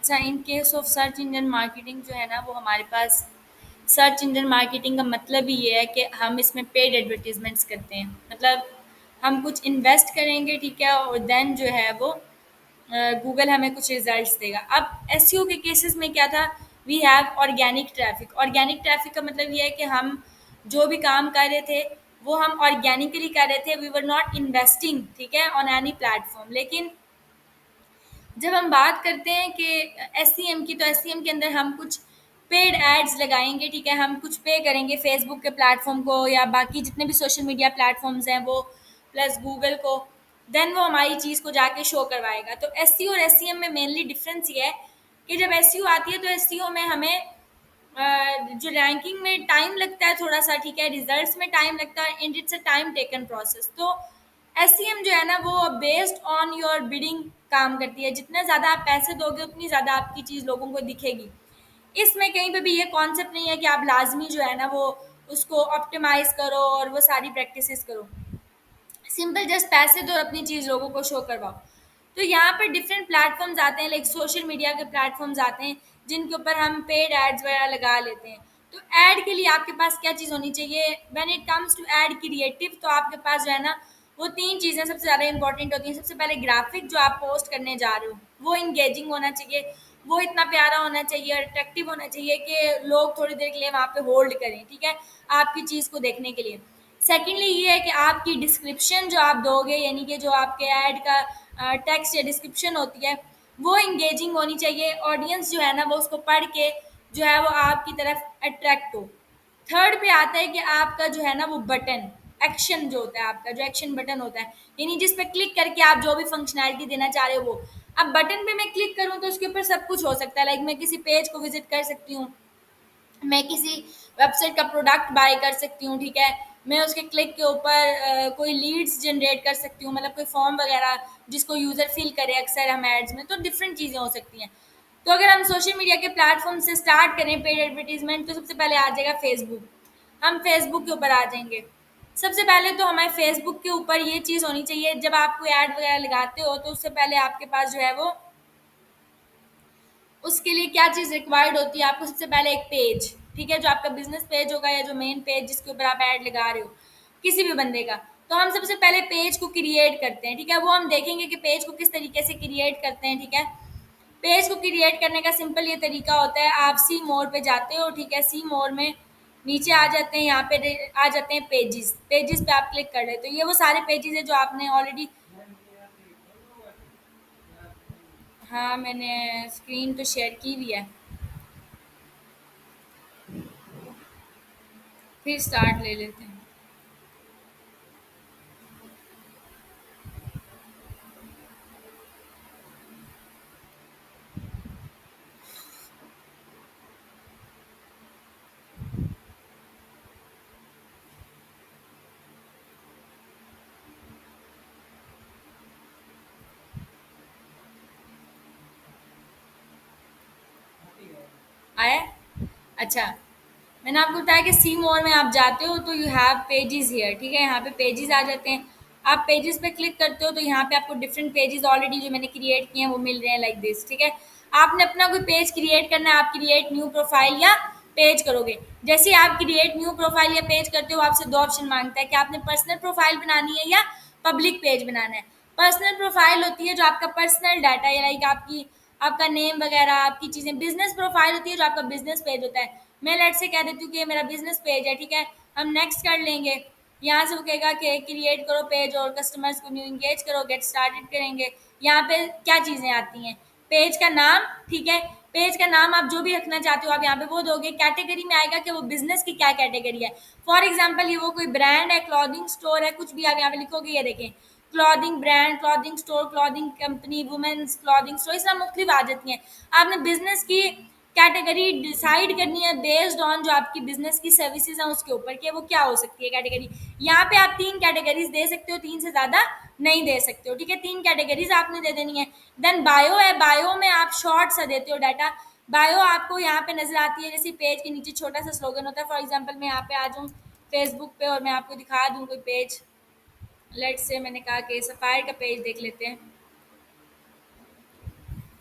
अच्छा, in case of search engine marketing जो है ना, वो हमारे पास सर्च इंजन मार्केटिंग का मतलब ही ये है कि हम इसमें पेड एडवर्टीजमेंट्स करते हैं। मतलब हम कुछ इन्वेस्ट करेंगे, ठीक है, और देन जो है वो गूगल हमें कुछ रिजल्ट्स देगा। अब एसईओ के केसेस में क्या था, we have organic traffic. Organic traffic का मतलब ये है कि हम जो भी काम कर रहे थे वो हम ऑर्गेनिकली कर रहे थे, वी वर नॉट इन्वेस्टिंग, ठीक है, ऑन एनी प्लेटफॉर्म। लेकिन जब हम बात करते हैं कि एसईएम की, तो एसईएम के अंदर हम कुछ पेड एड्स लगाएंगे, ठीक है, हम कुछ पे करेंगे फेसबुक के प्लेटफॉर्म को या बाकी जितने भी सोशल मीडिया प्लेटफॉर्म्स हैं वो, प्लस गूगल को। देन वो हमारी चीज़ को जाके शो करवाएगा। तो एसईओ और एसईएम में मेनली डिफरेंस ये है कि जब एसईओ आती है तो एसईओ में हमें जो रैंकिंग में टाइम लगता है थोड़ा सा, ठीक है, रिजल्ट्स में टाइम लगता है, and it's a time taken process. तो एसईएम जो है ना, वो बेस्ड ऑन योर बिडिंग काम करती है। जितना ज़्यादा आप पैसे दोगे उतनी ज़्यादा आपकी चीज़ लोगों को दिखेगी। इसमें कहीं पे भी ये कॉन्सेप्ट नहीं है कि आप लाजमी जो है ना वो उसको ऑप्टिमाइज करो और वो सारी प्रैक्टिसेस करो। सिंपल जस्ट पैसे दो और अपनी चीज़ लोगों को शो करवाओ। तो यहाँ पर डिफरेंट प्लेटफॉर्म्स आते हैं, लाइक सोशल मीडिया के प्लेटफॉर्म्स आते हैं जिनके ऊपर हम पेड एड्स वगैरह लगा लेते हैं। तो ऐड के लिए आपके पास क्या चीज़ होनी चाहिए, when it comes to ad creative, तो आपके पास जो है ना वो तीन चीज़ें सबसे ज़्यादा इंपॉर्टेंट होती हैं। सबसे पहले ग्राफिक जो आप पोस्ट करने जा रहे हो वो इंगेजिंग होना चाहिए, वो इतना प्यारा होना चाहिए और अट्रैक्टिव होना चाहिए कि लोग थोड़ी देर के लिए वहाँ पे होल्ड करें, ठीक है, आपकी चीज़ को देखने के लिए। सेकेंडली ये है कि आपकी डिस्क्रिप्शन जो आप दोगे, यानी कि जो आपके ऐड का टेक्स्ट या डिस्क्रिप्शन होती है वो इंगेजिंग होनी चाहिए। ऑडियंस जो है ना वो उसको पढ़ के जो है वो आपकी तरफ अट्रैक्ट हो। थर्ड पे आता है कि आपका जो है ना वो बटन, एक्शन जो होता है, आपका जो एक्शन बटन होता है, यानी जिस पे क्लिक करके आप जो भी फंक्शनैलिटी देना चाह रहे हो वो। अब बटन पे मैं क्लिक करूँ तो उसके ऊपर सब कुछ हो सकता है, लाइक मैं किसी पेज को विजिट कर सकती हूँ, मैं किसी वेबसाइट का प्रोडक्ट बाय कर सकती हूँ, ठीक है, मैं उसके क्लिक के ऊपर कोई लीड्स जनरेट कर सकती हूँ, मतलब कोई फॉर्म वगैरह जिसको यूज़र फिल करे अक्सर हम एड्स में, तो डिफरेंट चीज़ें हो सकती हैं। तो अगर हम सोशल मीडिया के प्लेटफॉर्म से स्टार्ट करें पेड एडवर्टीजमेंट, तो सबसे पहले आ जाएगा फेसबुक। हम फेसबुक के ऊपर आ जाएंगे। सबसे पहले तो हमारे फेसबुक के ऊपर ये चीज़ होनी चाहिए, जब आप कोई ऐड वगैरह लगाते हो तो उससे पहले आपके पास जो है वो उसके लिए क्या चीज़ रिक्वायर्ड होती है, आपको सबसे पहले एक पेज, ठीक है, जो आपका बिजनेस पेज होगा या जो मेन पेज जिसके ऊपर आप ऐड लगा रहे हो किसी भी बंदे का। तो हम सबसे पहले पेज को क्रिएट करते हैं, ठीक है, वो हम देखेंगे कि पेज को किस तरीके से क्रिएट करते हैं, ठीक है। पेज को क्रिएट करने का सिंपल ये तरीका होता है, आप सी मोर पे जाते हो, ठीक है, सी मोर में नीचे आ जाते हैं, यहाँ पे आ जाते हैं पेजेस, पेजेस पे आप क्लिक कर रहे हो तो ये वो सारे पेजेस है जो आपने ऑलरेडी। हाँ, मैंने स्क्रीन तो शेयर की हुई है। फिर स्टार्ट ले लेते हैं। आया? अच्छा, मैंने आपको बताया कि सी मोर में आप जाते हो तो यू हैव पेजेस हियर, ठीक है, यहाँ पे पेजेस आ जाते हैं। आप पेजेस पे क्लिक करते हो तो यहाँ पे आपको डिफरेंट पेजेस ऑलरेडी जो मैंने क्रिएट किए हैं वो मिल रहे हैं, लाइक दिस, ठीक है। आपने अपना कोई पेज क्रिएट करना है, आप क्रिएट न्यू प्रोफाइल या पेज करोगे। जैसे ही आप क्रिएट न्यू प्रोफाइल या पेज करते हो आपसे दो ऑप्शन मांगता है कि आपने पर्सनल प्रोफाइल बनानी है या पब्लिक पेज बनाना है। पर्सनल प्रोफाइल होती है जो आपका पर्सनल डाटा है, लाइक आपकी आपका नेम वगैरह आपकी चीज़ें। बिजनेस प्रोफाइल होती है जो आपका बिजनेस पेज होता है। मैं लेट से कह देती हूँ कि ये मेरा बिजनेस पेज है, ठीक है, हम नेक्स्ट कर लेंगे। यहाँ से वो कहेगा कि क्रिएट करो पेज और कस्टमर्स को न्यू इंगेज करो, गेट स्टार्टेड करेंगे। यहाँ पे क्या चीज़ें आती हैं, पेज का नाम, ठीक है, पेज का नाम आप जो भी रखना चाहते हो आप यहाँ पे वो दोगे। कैटेगरी में आएगा कि वो बिजनेस की क्या कैटेगरी है। फॉर एग्जाम्पल ये वो कोई ब्रांड है, क्लॉथिंग स्टोर है, कुछ भी आप यहाँ पे लिखोगे, ये देखें, clothing brand, clothing store, clothing company, women's clothing store, इस तरह मुख्तलिफ आ जाती हैं। आपने बिजनेस की कैटेगरी डिसाइड करनी है बेस्ड ऑन जो आपकी बिजनेस की सर्विसेज हैं उसके ऊपर कि वो क्या हो सकती है कैटेगरी। यहाँ पे आप तीन कैटेगरीज दे सकते हो, तीन से ज़्यादा नहीं दे सकते हो, ठीक है, तीन कैटेगरीज आपने दे देनी है। देन बायो है, बायो में आप शॉर्ट सा देते हो डाटा। बायो आपको यहाँ पे नजर आती है, जैसे पेज के नीचे छोटा सा स्लोगन होता है। फॉर एग्जाम्पल मैं यहाँ पे आ जाऊँ फेसबुक पे और मैं आपको दिखा दूँ कोई पेज, लेट से मैंने कहा कि सफायर का पेज देख लेते हैं।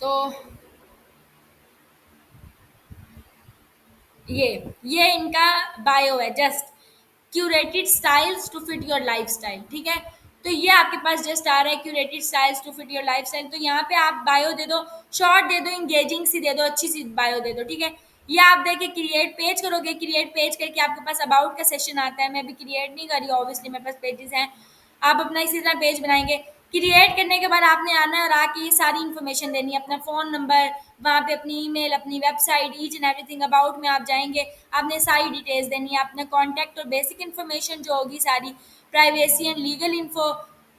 तो ये ये इनका बायो है, just curated styles to fit your lifestyle, ठीक है। तो ये आपके पास जस्ट आ रहा है, curated styles to fit your lifestyle. तो यहाँ पे आप बायो दे दो, शॉर्ट दे दो, इंगेजिंग सी दे दो, अच्छी सी बायो दे दो, ठीक है। ये आप देखे क्रिएट पेज करोगे, क्रिएट पेज करके आपके पास अबाउट का सेशन आता है। मैं अभी क्रिएट नहीं करी, ऑब्वियसली मेरे पास पेजेस हैं। आप अपना इसी तरह पेज बनाएंगे। क्रिएट करने के बाद आपने आना है और आके ये सारी इन्फॉर्मेशन देनी है, अपना फ़ोन नंबर, वहाँ पे अपनी ईमेल, अपनी website, each and everything about में आप जाएंगे, आपने सारी डिटेल्स देनी है, अपना कॉन्टैक्ट और बेसिक इन्फॉर्मेशन जो होगी सारी, प्राइवेसी एंड लीगल इन्फो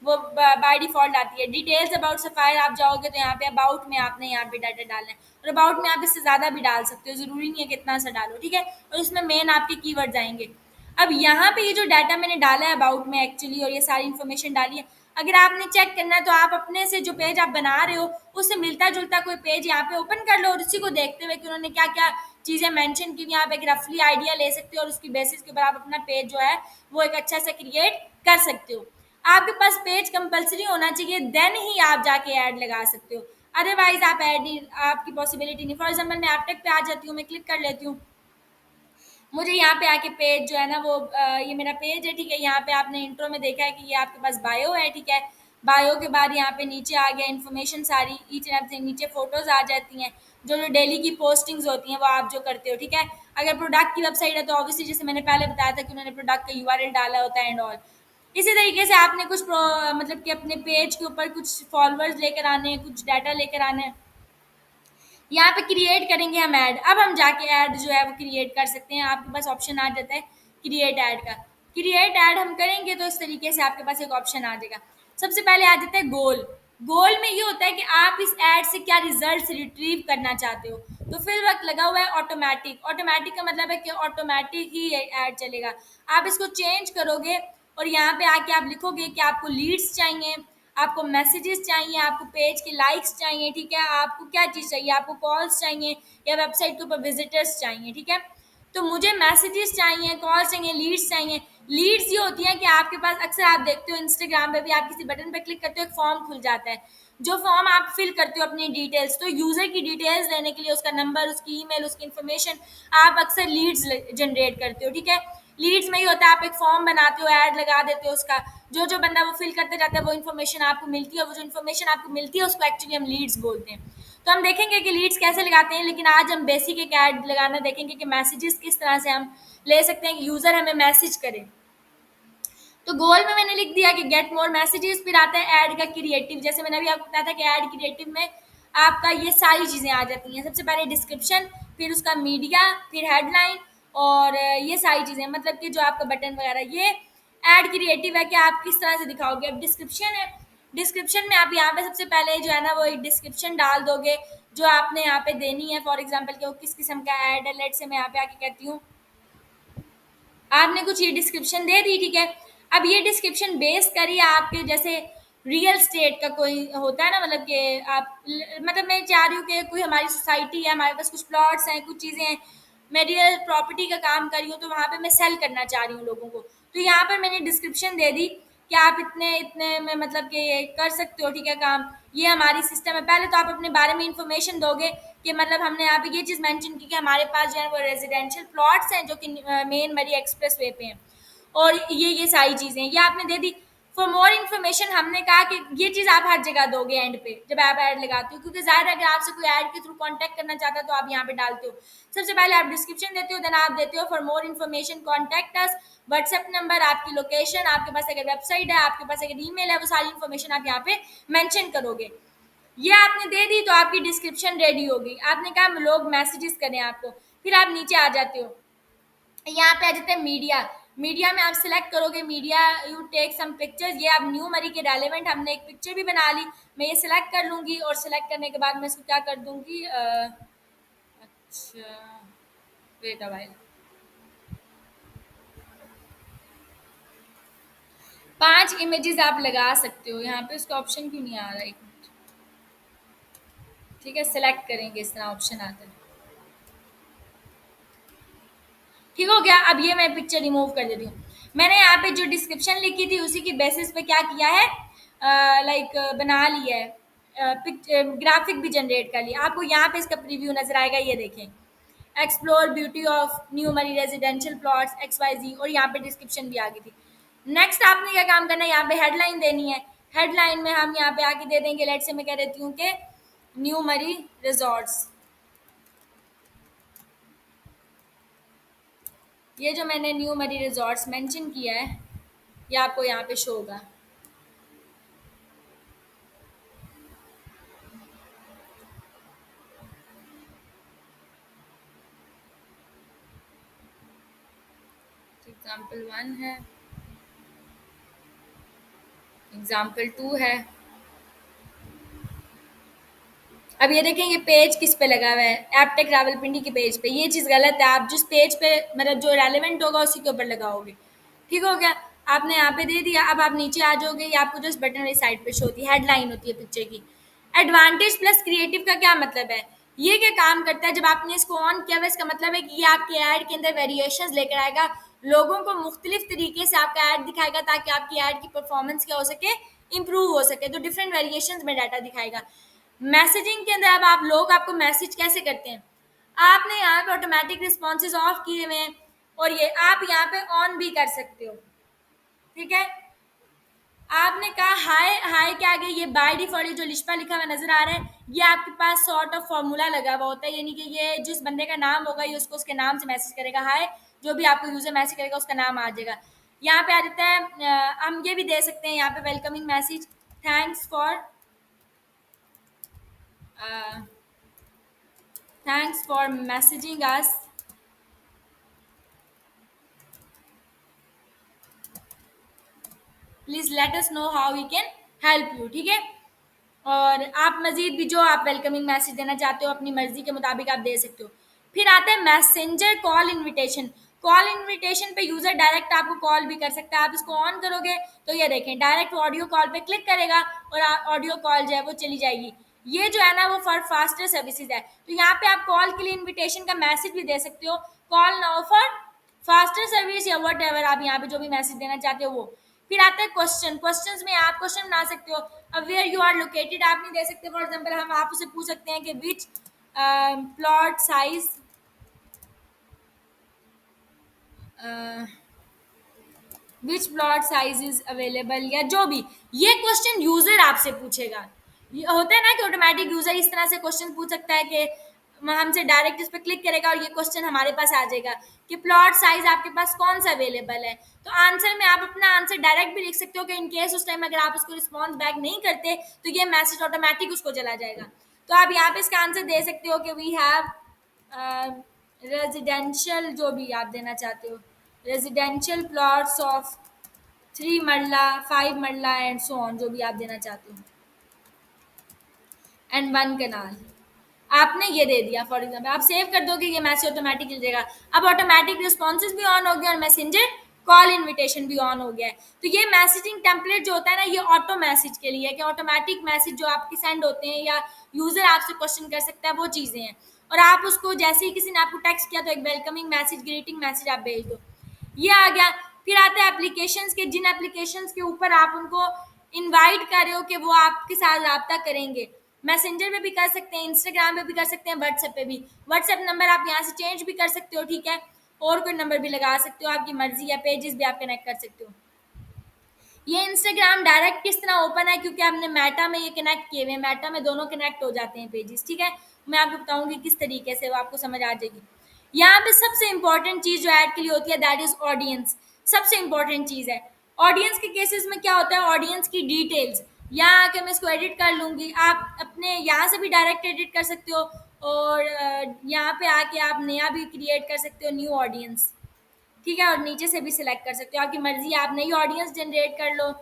वो बाय डिफ़ॉल्ट आती है। डिटेल्स अबाउट सफ़ायर आप जाओगे तो यहाँ पे अबाउट में आपने यहाँ पे डाटा डालना है, और अबाउट में आप इससे ज़्यादा भी डाल सकते हो, ज़रूरी नहीं है कि इतना सा डालो, ठीक है। और इसमें मेन आपके कीवर्ड्स आएंगे। अब यहाँ पे ये जो डाटा मैंने डाला है अबाउट में एक्चुअली, और ये सारी इन्फॉर्मेशन डाली है, अगर आपने चेक करना है तो आप अपने से जो पेज आप बना रहे हो उससे मिलता जुलता कोई पेज यहाँ पे ओपन कर लो, और उसी को देखते हुए कि उन्होंने क्या क्या चीज़ें मेंशन की, यहाँ पे एक रफली आइडिया ले सकते हो, और उसकी बेसिस के ऊपर आप अपना पेज जो है वो एक अच्छा सा क्रिएट कर सकते हो। आपके पास पेज कंपलसरी होना चाहिए, देन ही आप जाके ऐड लगा सकते हो, अदरवाइज आप ऐड आपकी पॉसिबिलिटी नहीं। फॉर एग्जाम्पल मैं एपटेक पे आ जाती हूँ, मैं क्लिक कर लेती हूँ, मुझे यहाँ पे आके पेज जो है ना वो ये मेरा पेज है, ठीक है। यहाँ पे आपने इंट्रो में देखा है कि ये आपके पास बायो है, ठीक है। बायो के बाद यहाँ पे नीचे आ गया इन्फॉर्मेशन सारी, ईच एंड एवरीथिंग, नीचे फोटोज आ जाती हैं, जो जो डेली की पोस्टिंग्स होती हैं वो आप जो करते हो, ठीक है। अगर प्रोडक्ट की वेबसाइट है तो ऑब्वियसली जैसे मैंने पहले बताया था कि उन्होंने प्रोडक्ट का यूआरएल डाला होता है एंड ऑल। इसी तरीके से आपने कुछ मतलब कि अपने पेज के ऊपर कुछ फॉलोअर्स लेकर आने हैं, कुछ डाटा लेकर आने हैं, यहाँ पे क्रिएट करेंगे हम ऐड। अब हम जाके ऐड जो है वो क्रिएट कर सकते हैं, आपके पास ऑप्शन आ जाता है क्रिएट ऐड का। क्रिएट ऐड हम करेंगे तो इस तरीके से आपके पास एक ऑप्शन आ जाएगा। सबसे पहले आ जाता है गोल। गोल में ये होता है कि आप इस ऐड से क्या रिजल्ट रिट्रीव करना चाहते हो। तो फिर वक्त लगा हुआ है ऑटोमेटिक। ऑटोमेटिक का मतलब है कि ऑटोमेटिक ही ऐड चलेगा। आप इसको चेंज करोगे और यहाँ पे आके आप लिखोगे कि आपको लीड्स चाहिए, आपको मैसेजेस चाहिए, आपको पेज के लाइक्स चाहिए, ठीक है। आपको क्या चीज़ चाहिए, आपको कॉल्स चाहिए या वेबसाइट के ऊपर विजिटर्स चाहिए, ठीक है। तो मुझे मैसेजेस चाहिए, कॉल्स चाहिए, लीड्स चाहिए। लीड्स ये होती हैं कि आपके पास अक्सर आप देखते हो इंस्टाग्राम पे भी, आप किसी बटन पे क्लिक करते हो एक फॉर्म खुल जाता है, जो फॉर्म आप फिल करते हो अपनी डिटेल्स। तो यूज़र की डिटेल्स लेने के लिए उसका नंबर, उसकी ईमेल, उसकी इन्फॉर्मेशन, आप अक्सर लीड्स जनरेट करते हो, ठीक है। लीड्स में ही होता है, आप एक फॉर्म बनाते हो, ऐड लगा देते हो, उसका जो जो बंदा वो फिल करते जाता है वो इन्फॉर्मेशन आपको मिलती है, और वो जो इन्फॉर्मेशन आपको मिलती है उसको एक्चुअली हम लीड्स बोलते हैं। तो हम देखेंगे कि लीड्स कैसे लगाते हैं, लेकिन आज हम बेसिक एक ऐड लगाना देखेंगे कि मैसेजेस किस तरह से हम ले सकते हैं कि यूज़र हमें मैसेज करे। तो गोल में मैंने लिख दिया कि गेट मोर मैसेजेस। फिर आता है ऐड का क्रिएटिव। जैसे मैंने अभी आपको बताया था कि ऐड क्रिएटिव में आपका ये सारी चीज़ें आ जाती हैं। सबसे पहले डिस्क्रिप्शन, फिर उसका मीडिया, फिर हेडलाइन, और ये सारी चीज़ें, मतलब कि जो आपका बटन वगैरह, ये ऐड क्रिएटिव है कि आप किस तरह से दिखाओगे। अब डिस्क्रिप्शन है, डिस्क्रिप्शन में आप यहाँ पे सबसे पहले जो है ना वो एक डिस्क्रिप्शन डाल दोगे जो आपने यहाँ पे देनी है। फॉर एग्जाम्पल कि वो किस किस्म का ऐड है। लेट से मैं यहाँ पे आके कहती हूँ, आपने कुछ ये डिस्क्रिप्शन दे दी, ठीक है। अब ये डिस्क्रिप्शन बेस करिए आपके जैसे रियल स्टेट का कोई होता है ना, मतलब कि आप मतलब मैं चाह रही हूँ कि कोई हमारी सोसाइटी है, हमारे पास कुछ प्लॉट्स हैं, कुछ चीज़ें हैं, मैं रियल प्रॉपर्टी का काम कर रही हूँ, तो वहाँ पे मैं सेल करना चाह रही हूँ लोगों को। तो यहाँ पर मैंने डिस्क्रिप्शन दे दी कि आप इतने इतने में मतलब कि ये कर सकते हो, ठीक है, काम। ये हमारी सिस्टम है। पहले तो आप अपने बारे में इन्फॉर्मेशन दोगे कि मतलब हमने यहाँ पे ये चीज़ मेंशन की कि हमारे पास जो है वो रेजिडेंशियल प्लॉट्स हैं जो कि मेन मरी एक्सप्रेस वे पे हैं, और ये सारी चीज़ें ये आपने दे दी। फॉर मोर इन्फॉर्मेशन हमने कहा कि ये चीज़ आप हर जगह दोगे एंड पे जब आप ऐड लगाते हो, क्योंकि ज़ाहिर है अगर आपसे कोई ऐड के थ्रू कांटेक्ट करना चाहता है तो आप यहाँ पे डालते हो। सबसे पहले आप डिस्क्रिप्शन देते हो, देन आप देते हो for more information contact us, WhatsApp number, आपकी लोकेशन, आपके पास अगर वेबसाइट है, आपके पास अगर ईमेल है, वो सारी इन्फॉर्मेशन आप यहाँ पे मेंशन करोगे। ये आपने दे दी तो आपकी डिस्क्रिप्शन रेडी होगी। आपने कहा लोग मैसेजेस करें आपको, फिर आप नीचे आ जाते हो, यहाँ पे आ जाते हैं मीडिया। मीडिया में आप सिलेक्ट करोगे media, you take some pictures. ये आप न्यू मरी के रेलिवेंट हमने एक पिक्चर भी बना ली, मैं ये सिलेक्ट कर लूँगी, और सिलेक्ट करने के बाद मैं इसको क्या कर दूँगी, अच्छा वेट अ व्हाइल, 5 इमेजेस आप लगा सकते हो। यहाँ पे उसका ऑप्शन क्यों नहीं आ रहा है, एक मिनट, ठीक है। सिलेक्ट करेंगे, इस तरह ऑप्शन आता है, ठीक हो गया। अब ये मैं पिक्चर रिमूव कर देती हूँ। मैंने यहाँ पे जो डिस्क्रिप्शन लिखी थी उसी की बेसिस पे क्या किया है, लाइक बना लिया है, ग्राफिक भी जनरेट कर लिया। आपको यहाँ पे इसका प्रीव्यू नजर आएगा, ये देखें। एक्सप्लोर ब्यूटी ऑफ न्यू मरी रेजिडेंशियल प्लॉट्स XYZ, और यहाँ पे डिस्क्रिप्शन भी आ गई थी। नेक्स्ट आपने क्या काम करना है, यहाँ पे हेडलाइन देनी है। हेडलाइन में हम यहाँ पे आके दे देंगे, लेट से मैं कह देती हूँ कि न्यू मरी रिजॉर्ट्स। ये जो मैंने न्यू मरी रिजॉर्ट्स मेंशन किया है, ये आपको यहाँ पे शो होगा। एग्जाम्पल 1 है, एग्जाम्पल 2 है। अब ये देखें, ये पेज किस पे लगा हुआ है, एपटेक रावलपिंडी के पेज पे। ये चीज़ गलत है, आप जिस पेज पे मतलब जो रेलेवेंट होगा उसी के ऊपर लगाओगे। ठीक हो गया, आपने यहाँ पे दे दिया। अब आप नीचे आ जाओगे, ये आपको जस्ट बटन वाली साइड पे शो होती है, हेडलाइन होती है पिक्चर की। एडवांटेज प्लस क्रिएटिव का क्या मतलब है, ये क्या काम करता है, जब आपने इसको ऑन किया हुआ, इसका मतलब है कि ये आपके ऐड के अंदर वेरिएशंस लेकर आएगा, लोगों को मुख्तलिफ तरीके से आपका ऐड दिखाएगा, ताकि आपकी ऐड की परफॉर्मेंस क्या हो सके, इंप्रूव हो सके। तो डिफरेंट वेरिएशंस में डाटा दिखाएगा। मैसेजिंग के अंदर अब आप लोग आपको मैसेज कैसे करते हैं, आपने यहाँ पे ऑटोमेटिक रिस्पॉन्सेज ऑफ किए हुए हैं, और ये आप यहाँ पे ऑन भी कर सकते हो। ठीक है, आपने कहा हाय, हाय के आगे ये बाय डिफॉल्ट जो लिस्पा लिखा हुआ नजर आ रहा है, ये आपके पास सॉर्ट ऑफ फॉर्मूला लगा हुआ होता है, यानी कि ये जिस बंदे का नाम होगा ये उसको उसके नाम से मैसेज करेगा। हाय, जो भी आपको यूजर मैसेज करेगा उसका नाम आ जाएगा। यहाँ पे आ जाता है, हम ये भी दे सकते हैं यहाँ पे welcoming message, thanks for messaging us, please let us know how we can help you. ठीक है, और आप मजीद भी जो आप वेलकमिंग मैसेज देना चाहते हो अपनी मर्जी के मुताबिक आप दे सकते हो। फिर आता है messenger call invitation. Call invitation पे यूजर डायरेक्ट आपको कॉल भी कर सकता है। आप इसको ऑन करोगे तो ये देखें, डायरेक्ट ऑडियो कॉल पे क्लिक करेगा और ऑडियो कॉल जो है वो चली जाएगी। ये जो है ना वो फॉर फास्टर सर्विसेज है। तो यहाँ पे आप कॉल के लिए इन्विटेशन का मैसेज भी दे सकते हो, call now for faster service या वट एवर, आप यहाँ पे जो भी मैसेज देना चाहते हो वो। फिर आता है क्वेश्चन। क्वेश्चंस में आप क्वेश्चन बना सकते हो। अब वेयर यू आर लोकेटेड आप नहीं दे सकते। फॉर एग्जांपल हम आप उसे पूछ सकते हैं कि which plot size, which plot size is available, या जो भी, ये क्वेश्चन यूजर आपसे पूछेगा। ये होता है ना कि ऑटोमेटिक यूजर इस तरह से क्वेश्चन पूछ सकता है कि हमसे डायरेक्ट इस पर क्लिक करेगा और ये क्वेश्चन हमारे पास आ जाएगा कि प्लॉट साइज आपके पास कौन सा अवेलेबल है। तो आंसर में आप अपना आंसर डायरेक्ट भी लिख सकते हो कि इन केस उस टाइम अगर आप उसको रिस्पॉन्स बैक नहीं करते तो ये मैसेज ऑटोमेटिक उसको चला जाएगा। तो आप यहाँ पे इसका आंसर दे सकते हो कि वी हैव रेजिडेंशियल, जो भी आप देना चाहते हो, रेजिडेंशियल प्लॉट्स ऑफ 3 मरला, 5 मरला एंड सो ऑन, जो भी आप देना चाहते हो, एंड 1 कनाल। आपने ये दे दिया फॉर एग्जाम्पल, आप सेव कर दोगे, ये मैसेज ऑटोमेटिक मिल जाएगा। अब ऑटोमेटिक रिस्पॉन्सेज भी ऑन हो गया और मैसेंजर कॉल इनविटेशन भी ऑन हो गया है। तो ये मैसेजिंग टेम्पलेट जो होता है ना, ये ऑटो मैसेज के लिए है कि ऑटोमेटिक मैसेज जो आपके सेंड होते हैं या यूजर आपसे क्वेश्चन कर सकता है, वो चीज़ें हैं। और आप उसको जैसे ही किसी ने आपको टेक्स्ट किया तो एक वेलकमिंग मैसेज, ग्रीटिंग मैसेज आप भेज दो, ये आ गया। फिर आते हैं एप्लीकेशंस के, जिन एप्लीकेशंस के ऊपर आप उनको इनवाइट कर रहे हो कि वो आपके साथ रब्ता करेंगे। मैसेंजर पे भी कर सकते हैं, इंस्टाग्राम पे भी कर सकते हैं, व्हाट्सएप पे भी। व्हाट्सएप नंबर आप यहाँ से चेंज भी कर सकते हो, ठीक है, और कोई नंबर भी लगा सकते हो, आपकी मर्जी, या पेजेस भी आप कनेक्ट कर सकते हो। ये इंस्टाग्राम डायरेक्ट किस तरह ओपन है, क्योंकि आपने मेटा में ये कनेक्ट किए हुए हैं, मेटा में दोनों कनेक्ट हो जाते हैं पेजेस। ठीक है, मैं आपको बताऊंगी किस तरीके से, वो आपको समझ आ जाएगी। यहाँ पे सबसे इंपॉर्टेंट चीज़ जो ऐड के लिए होती है दैट इज ऑडियंस। सबसे इंपॉर्टेंट चीज़ है ऑडियंस के केसेस में क्या होता है, ऑडियंस की डिटेल्स। यहाँ आके मैं इसको एडिट कर लूँगी, आप अपने यहाँ से भी डायरेक्ट एडिट कर सकते हो, और यहाँ पे आके आप नया भी क्रिएट कर सकते हो, न्यू ऑडियंस। ठीक है, और नीचे से भी सिलेक्ट कर सकते हो, आपकी मर्जी, आप नई ऑडियंस जनरेट कर लो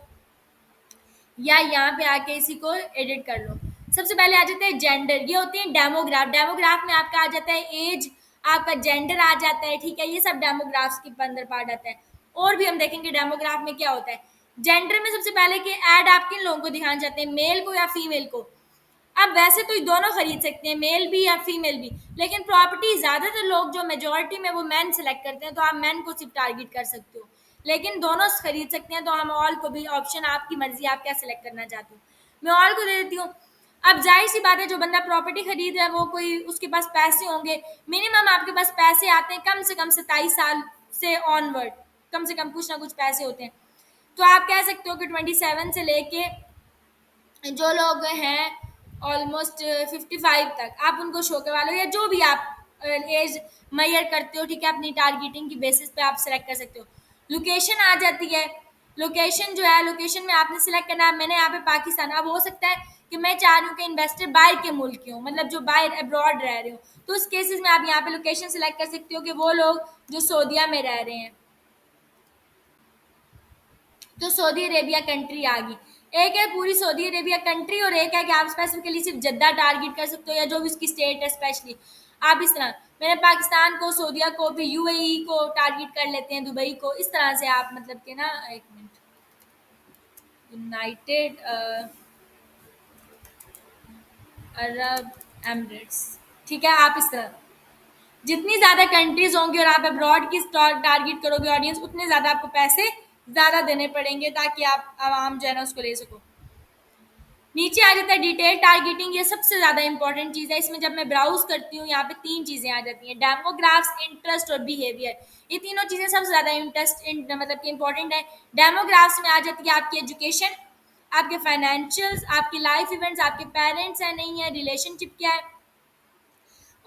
या यहाँ पे आके इसी को एडिट कर लो। सबसे पहले आ जाता है जेंडर, ये होते हैं डेमोग्राफ। डेमोग्राफ में आपका आ जाता है एज, आपका जेंडर आ जाता है। ठीक है, ये सब डेमोग्राफ्स के अंदर पार्ट आता है। और भी हम देखेंगे डेमोग्राफ में क्या होता है। जेंडर में सबसे पहले कि ऐड आप किन लोगों को दिखाना चाहते हैं, मेल को या फीमेल को। अब वैसे तो ये दोनों खरीद सकते हैं, मेल भी या फीमेल भी, लेकिन प्रॉपर्टी ज़्यादातर लोग जो मेजोरिटी में वो मैन सेलेक्ट करते हैं, तो आप मैन को सिर्फ टारगेट कर सकते हो, लेकिन दोनों खरीद सकते हैं। तो हम ऑल को भी ऑप्शन, आपकी मर्जी, आप क्या सेलेक्ट करना चाहते हो। मैं ऑल को दे देती हूँ। अब ज़ाहिर-सी बात है जो बंदा प्रॉपर्टी खरीद रहा है वो कोई उसके पास पैसे होंगे, मिनिमम आपके पास पैसे आते हैं कम से कम 27 साल से ऑनवर्ड, कम से कम कुछ ना कुछ पैसे होते हैं। तो आप कह सकते हो कि 27 से लेके जो लोग हैं ऑलमोस्ट 55 तक आप उनको शो करवा लो, या जो भी आप एज मैयर करते हो, ठीक है, अपनी टारगेटिंग की बेसिस पे आप सेलेक्ट कर सकते हो। लोकेशन आ जाती है, लोकेशन जो है, लोकेशन में आपने सेलेक्ट करना है। मैंने यहाँ पे पाकिस्तान, अब हो सकता है कि मैं चाह रही हूँ कि इन्वेस्टर बाहर के मुल्क के हों, मतलब जो बाहर अब्रॉड रह रहे हो, तो उस केसेस में आप यहाँ पे लोकेशन सेलेक्ट कर सकते हो कि वो लोग जो सऊदीया में रह रहे हैं, तो सऊदी अरेबिया कंट्री आ गई। एक है पूरी सऊदी अरेबिया कंट्री, और एक है कि आप स्पेसिफिकली सिर्फ जद्दा टारगेट कर सकते हो, या जो भी उसकी स्टेट है स्पेशली आप इस तरह। मैंने पाकिस्तान को, सऊदीया को, फिर यूएई को टारगेट कर लेते हैं, दुबई को, इस तरह से आप मतलब कि ना, एक मिनट, यूनाइटेड अरब एमिरेट्स, ठीक है, आप इस तरह जितनी ज़्यादा कंट्रीज होंगी और आप अब्रॉड की टारगेट करोगे ऑडियंस, उतने ज़्यादा आपको पैसे ज़्यादा देने पड़ेंगे ताकि आप आवाम जो है ना उसको ले सको। नीचे आ जाता है डिटेल टारगेटिंग, ये सबसे ज़्यादा इंपॉर्टेंट चीज़ है। इसमें जब मैं ब्राउज करती हूँ यहाँ पे 3 चीज़ें आ जाती हैं, डेमोग्राफ्स, इंटरेस्ट और बिहेवियर। ये तीनों चीज़ें सबसे ज़्यादा मतलब कि इंपॉर्टेंट है। डेमोग्राफ्स में आ जाती है आपकी एजुकेशन, आपके फाइनेंशियल्स, आपकी लाइफ इवेंट्स, आपके पेरेंट्स हैं नहीं है, रिलेशनशिप क्या है,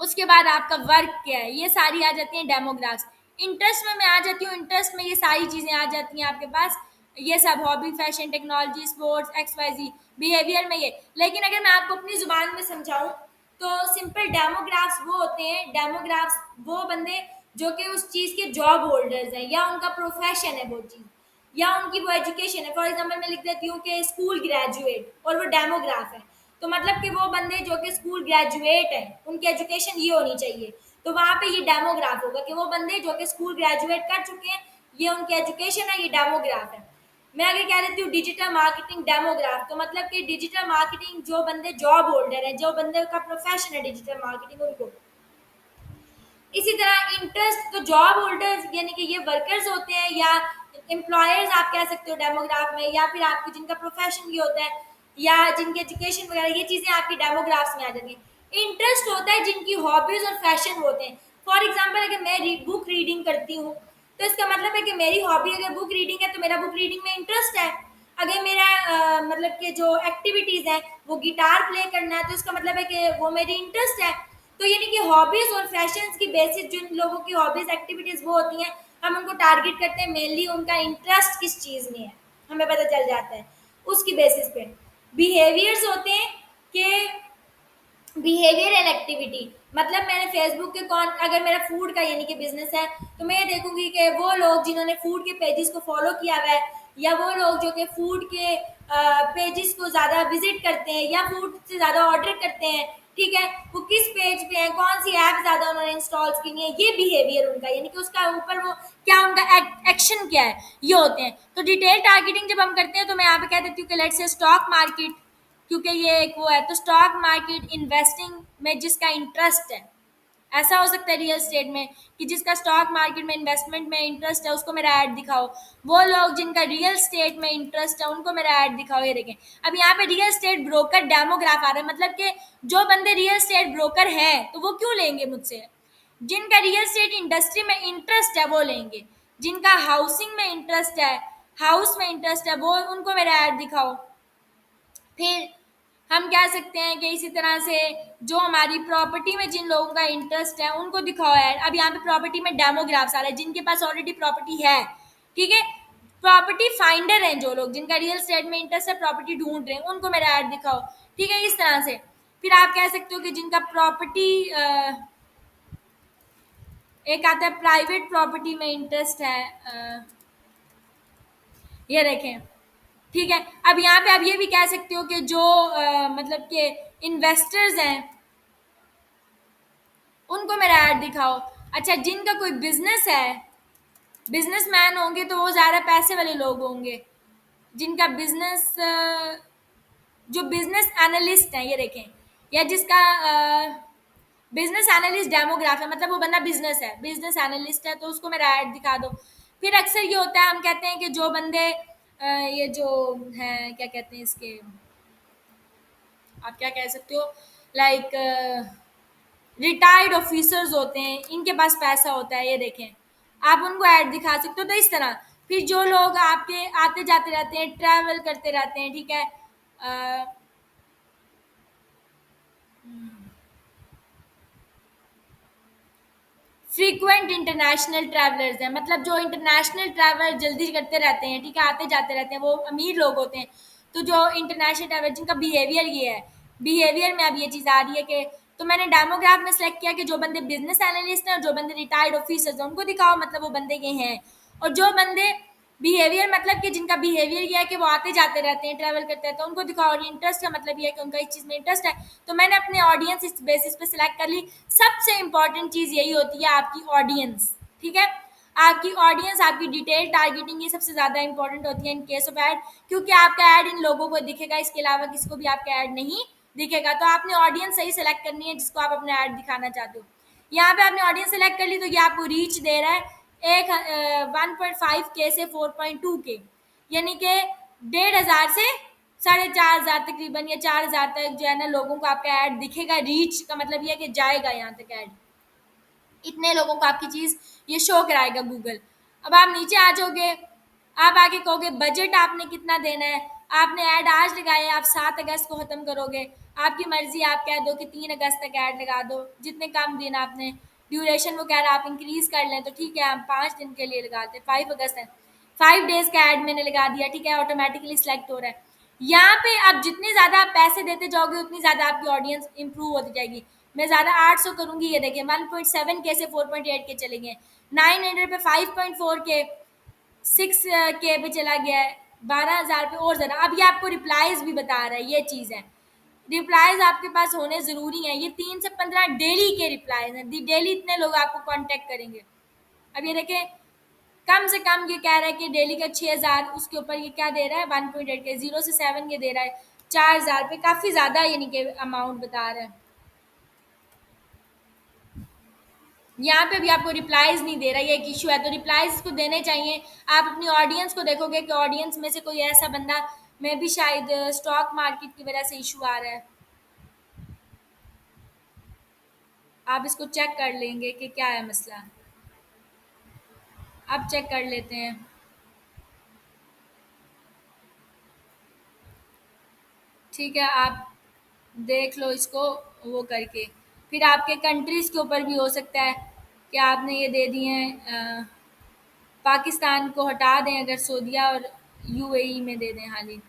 उसके बाद आपका वर्क क्या है, ये सारी आ जाती हैं डेमोग्राफ्स। इंटरेस्ट में मैं आ जाती हूँ, इंटरेस्ट में ये सारी चीज़ें आ जाती हैं आपके पास, ये सब hobby, fashion, technology, sports, X Y Z. Behaviour में ये, लेकिन अगर मैं आपको अपनी ज़ुबान में समझाऊँ तो सिंपल डेमोग्राफ्स वो होते हैं, डेमोग्राफ्स वो बंदे जो कि उस चीज़ के जॉब होल्डर्स हैं, या उनका प्रोफेशन है वो चीज़, या उनकी वो एजुकेशन है। फॉर एग्जांपल मैं लिख देती हूँ कि स्कूल ग्रेजुएट, और वो डेमोग्राफ है, तो मतलब कि वो बंदे जो कि स्कूल ग्रेजुएट हैं उनकी एजुकेशन ये होनी चाहिए, तो वहाँ पे ये डेमोग्राफ होगा कि वो बंदे जो कि स्कूल ग्रेजुएट कर चुके हैं, ये उनकी एजुकेशन है, ये डेमोग्राफ है। मैं अगर कह देती हूँ डिजिटल मार्केटिंग डेमोग्राफ, तो मतलब कि डिजिटल मार्केटिंग जो बंदे जॉब होल्डर है, जो बंदे का प्रोफेशन है डिजिटल मार्केटिंग, उनको। इसी तरह इंटरेस्ट, तो जॉब होल्डर्स यानी कि ये वर्कर्स होते हैं, या एम्प्लॉयर्स आप कह सकते हो डेमोग्राफ में, या फिर आपकी जिनका प्रोफेशन ये होता है, या जिनकी एजुकेशन वगैरह, ये चीज़ें आपकी डेमोग्राफ्स में आ जाती हैं। इंटरेस्ट होता है जिनकी हॉबीज और फैशन होते हैं। फॉर एग्जाम्पल अगर मैं बुक रीडिंग करती हूँ, तो इसका मतलब है कि मेरी हॉबी अगर बुक रीडिंग है, तो मेरा बुक रीडिंग में इंटरेस्ट है। अगर मेरा मतलब कि जो एक्टिविटीज़ है वो गिटार प्ले करना है, तो इसका मतलब है कि वो मेरी इंटरेस्ट है। तो यानी कि हॉबीज और फैशंस की बेसिस जिन लोगों की हॉबीज एक्टिविटीज वो होती हैं, हम उनको टारगेट करते हैं, मेनली उनका इंटरेस्ट किस चीज़ में है हमें पता चल जाता है उसकी बेसिस पे। बिहेवियर्स होते हैं कि बिहेवियर एंड एक्टिविटी, मतलब मैंने फेसबुक के कौन, अगर मेरा फूड का यानी कि बिजनेस है, तो मैं ये देखूंगी कि वो लोग जिन्होंने फूड के पेजेस को फॉलो किया हुआ है, या वो लोग जो कि फूड के पेजेस को ज़्यादा विजिट करते हैं या फूड से ज़्यादा ऑर्डर करते हैं, ठीक है, वो किस पेज पे हैं, कौन सी ऐप ज़्यादा उन्होंने इंस्टॉल की है, ये बिहेवियर उनका, यानी कि उसका ऊपर वो क्या उनका एक्शन क्या है, ये होते हैं। तो डिटेल टारगेटिंग जब हम करते हैं, तो मैं यहाँ पे कह देती हूँ कि लेट्स से स्टॉक मार्केट, क्योंकि ये एक वो है, तो स्टॉक मार्केट इन्वेस्टिंग में जिसका इंटरेस्ट है, ऐसा हो सकता है रियल स्टेट में कि जिसका स्टॉक मार्केट में इन्वेस्टमेंट में इंटरेस्ट है उसको मेरा ऐड दिखाओ। वो लोग जिनका रियल स्टेट में इंटरेस्ट है उनको मेरा ऐड दिखाओ। ये देखें, अब यहाँ पे रियल स्टेट ब्रोकर डेमोग्राफ आ रहा है, मतलब कि जो बंदे रियल स्टेट ब्रोकर हैं तो वो क्यों लेंगे मुझसे, जिनका रियल स्टेट इंडस्ट्री में इंटरेस्ट है वो लेंगे, जिनका हाउसिंग में इंटरेस्ट है, हाउस में इंटरेस्ट है, वो उनको मेरा ऐड दिखाओ। फिर हम कह सकते हैं कि इसी तरह से जो हमारी प्रॉपर्टी में जिन लोगों का इंटरेस्ट है उनको दिखाओ ऐड। अब यहाँ पे प्रॉपर्टी में डेमोग्राफ्स आ रहे हैं जिनके पास ऑलरेडी प्रॉपर्टी है, ठीक है, प्रॉपर्टी फाइंडर हैं जो लोग जिनका रियल स्टेट में इंटरेस्ट है, प्रॉपर्टी ढूंढ रहे हैं, उनको मेरा ऐड दिखाओ, ठीक है, इस तरह से। फिर आप कह सकते हो कि जिनका प्रॉपर्टी एक आता है प्राइवेट प्रॉपर्टी में इंटरेस्ट है, ये देखें, ठीक है। अब यहाँ पे आप ये भी कह सकते हो कि जो मतलब कि इन्वेस्टर्स हैं उनको मेरा ऐड दिखाओ। अच्छा, जिनका कोई बिजनेस है, बिजनेसमैन होंगे तो वो ज़्यादा पैसे वाले लोग होंगे, जिनका बिजनेस जो बिजनेस एनालिस्ट हैं, ये देखें, या जिसका बिजनेस एनालिस्ट डेमोग्राफ है, मतलब वो बंदा बिजनेस है, बिजनेस एनालिस्ट है, तो उसको मेरा ऐड दिखा दो। फिर अक्सर ये होता है, हम कहते हैं कि जो बंदे ये जो हैं क्या कहते हैं इसके, आप क्या कह सकते हो, लाइक रिटायर्ड ऑफिसर्स होते हैं, इनके पास पैसा होता है, ये देखें, आप उनको ऐड दिखा सकते हो। तो इस तरह फिर जो लोग आपके आते जाते रहते हैं, ट्रैवल करते रहते हैं, ठीक है, फ्रीक्वेंट इंटरनेशनल ट्रैवलर्स हैं, मतलब जो इंटरनेशनल ट्रैवल जल्दी करते रहते हैं, ठीक है, आते जाते रहते हैं, वो अमीर लोग होते हैं। तो जो इंटरनेशनल ट्रैवल जिनका बिहेवियर ये है, बिहेवियर में अब ये चीज़ आ रही है कि तो मैंने डेमोग्राफ में सेलेक्ट किया कि जो बंदे बिजनेस एनालिस्ट हैं और जो बंदे रिटायर्ड ऑफिसर्स हैं उनको दिखाओ, मतलब वो बंदे ये हैं। और जो बंदे बिहेवियर, मतलब कि जिनका बिहेवियर ये है कि वो आते जाते रहते हैं, ट्रैवल करते हैं, तो उनको दिखाओ। और इंटरेस्ट का मतलब ये है कि उनका इस चीज़ में इंटरेस्ट है। तो मैंने अपने ऑडियंस इस बेसिस पे सिलेक्ट कर ली। सबसे इंपॉर्टेंट चीज़ यही होती है, आपकी ऑडियंस, ठीक है, आपकी ऑडियंस, आपकी डिटेल टारगेटिंग, ये सबसे ज़्यादा इंपॉर्टेंट होती है इन केस ऑफ ऐड, क्योंकि आपका ऐड इन लोगों को दिखेगा, इसके अलावा किसी को भी आपका ऐड नहीं दिखेगा। तो आपने ऑडियंस सही सेलेक्ट करनी है जिसको आप अपना ऐड दिखाना चाहते हो। यहाँ पे आपने ऑडियंस सेलेक्ट कर ली तो ये आपको रीच दे रहा है 1.5 के से 4.2 के, यानी कि 1,500 से 4,500 तकरीबन, या 4,000 तक जो है ना लोगों को आपका ऐड दिखेगा। रीच का मतलब ये है कि जाएगा यहाँ तक ऐड, इतने लोगों को आपकी चीज़ ये शो कराएगा गूगल। अब आप नीचे आ जाओगे, आप आगे कहोगे बजट आपने कितना देना है। आपने ऐड आज लगाया, आप 7 अगस्त को ख़त्म करोगे, आपकी मर्ज़ी, आप कह दो कि 3 अगस्त तक ऐड लगा दो, जितने कम दिन आपने ड्यूरेशन वो कह रहा है आप इंक्रीज़ कर लें तो ठीक है, हम 5 दिन के लिए लगाते हैं, 5 अगस्त है, 5 डेज़ का ऐड मैंने लगा दिया, ठीक है, ऑटोमेटिकली सिलेक्ट हो रहा है। यहाँ पे अब जितने ज़्यादा आप पैसे देते जाओगे उतनी ज़्यादा आपकी ऑडियंस इंप्रूव होती जाएगी। मैं ज़्यादा 800 करूँगी, ये देखिए 1.7 के से 4.8 के चले गए, 900 पे 5.4 के, 6 के पे चला गया है, 12,000 पे और ज़्यादा। अब ये आपको रिप्लाईज भी बता रहा है, ये चीज़ है, रिप्लाईज आपके पास होने ज़रूरी हैं। ये 3 से 15 डेली के रिप्लाईज हैं, डेली इतने लोग आपको कॉन्टेक्ट करेंगे। अब ये देखें, कम से कम ये कह रहा है कि डेली का 6,000, उसके ऊपर ये क्या दे रहा है 1.8 के, 0 से 7 ये दे रहा है 4,000 पे, काफ़ी ज़्यादा यानी कि अमाउंट बता रहा है। यहाँ पे भी आपको रिप्लाईज नहीं दे रहा, ये एक इशू है, तो रिप्लाईज को देने चाहिए। आप अपनी ऑडियंस को देखोगे कि ऑडियंस में से कोई ऐसा बंदा, मैं भी शायद स्टॉक मार्केट की वजह से इशू आ रहा है, आप इसको चेक कर लेंगे कि क्या है मसला। आप चेक कर लेते हैं, ठीक है, आप देख लो इसको वो करके। फिर आपके कंट्रीज़ के ऊपर भी हो सकता है कि आपने ये दे दिए हैं, पाकिस्तान को हटा दें, अगर सऊदीया और यूएई में दे दें हाली।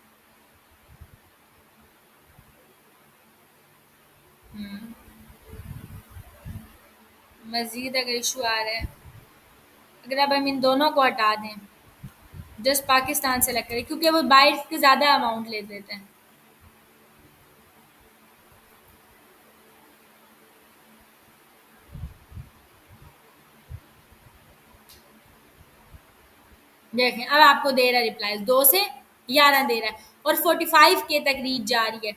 मज़ीद अगर इशू आ रहा है, अगर अब हम इन दोनों को हटा दें, जस्ट पाकिस्तान सेलेक्ट करें, क्योंकि वो बाहर के ज़्यादा अमाउंट ले लेते हैं। देखें, अब आपको दे रहा है रिप्लाईज, 2 से 11 दे रहा है और 45 के तक रीच जा रही है।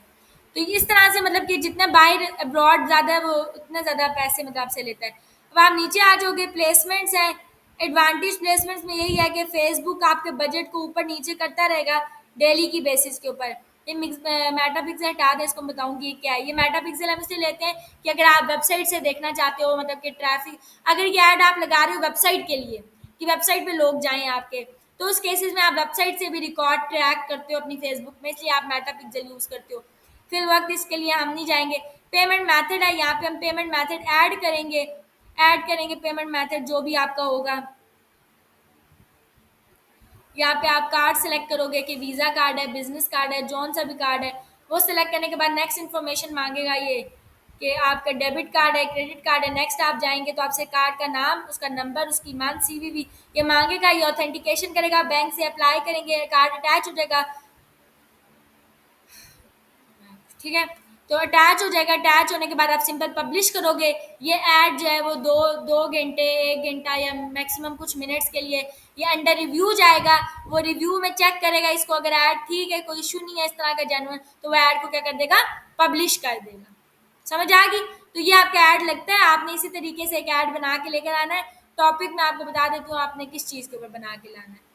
तो इस तरह से मतलब कि जितना बाहर अब्रॉड ज़्यादा वो उतना ज़्यादा पैसे मतलब आपसे लेता है। अब आप नीचे आ जाओगे, प्लेसमेंट्स हैं, एडवांटेज प्लेसमेंट्स में यही है कि फेसबुक आपके बजट को ऊपर नीचे करता रहेगा डेली की बेसिस के ऊपर। ये मेटा पिक्सल हटा दें, इसको मैं बताऊंगी ये क्या है। ये मेटा पिक्सल हम इसलिए लेते हैं कि अगर आप वेबसाइट से देखना चाहते हो, मतलब कि ट्रैफिक, अगर ये ऐड आप लगा रहे हो वेबसाइट के लिए कि वेबसाइट पे लोग जाएं आपके, तो उस केसेस में आप वेबसाइट से भी रिकॉर्ड ट्रैक करते हो अपनी फेसबुक में, इसलिए आप मेटा पिक्सल यूज़ करते हो। फिर वक्त इसके लिए हम नहीं जाएंगे। पेमेंट मेथड है, यहाँ पे हम पेमेंट मेथड ऐड करेंगे पेमेंट मेथड जो भी आपका होगा। यहाँ पे आप कार्ड सेलेक्ट करोगे कि वीज़ा कार्ड है, बिजनेस कार्ड है, जौन सा भी कार्ड है। वो सेलेक्ट करने के बाद नेक्स्ट इन्फॉर्मेशन मांगेगा ये कि आपका डेबिट कार्ड है, क्रेडिट कार्ड है। नेक्स्ट आप जाएंगे तो आपसे कार्ड का नाम, उसका नंबर, उसकी मंथ, सीवीवी ये मांगेगा। ये ऑथेंटिकेशन करेगा, बैंक से अप्लाई करेंगे, कार्ड अटैच हो जाएगा, ठीक है। तो अटैच हो जाएगा, अटैच होने के बाद आप सिंपल पब्लिश करोगे। ये ऐड जो है वो दो दो घंटे, 1 घंटा या मैक्सिमम कुछ मिनट्स के लिए ये अंडर रिव्यू जाएगा। वो रिव्यू में चेक करेगा इसको, अगर ऐड ठीक है, कोई इशू नहीं है इस तरह का जेन्युइन, तो वो ऐड को क्या कर देगा, पब्लिश कर देगा। समझ आ गई? तो ये आपका ऐड लगता है। आपने इसी तरीके से एक ऐड बना के लेकर आना है। टॉपिक मैं आपको बता देती हूँ आपने किस चीज़ के ऊपर बना के लाना है।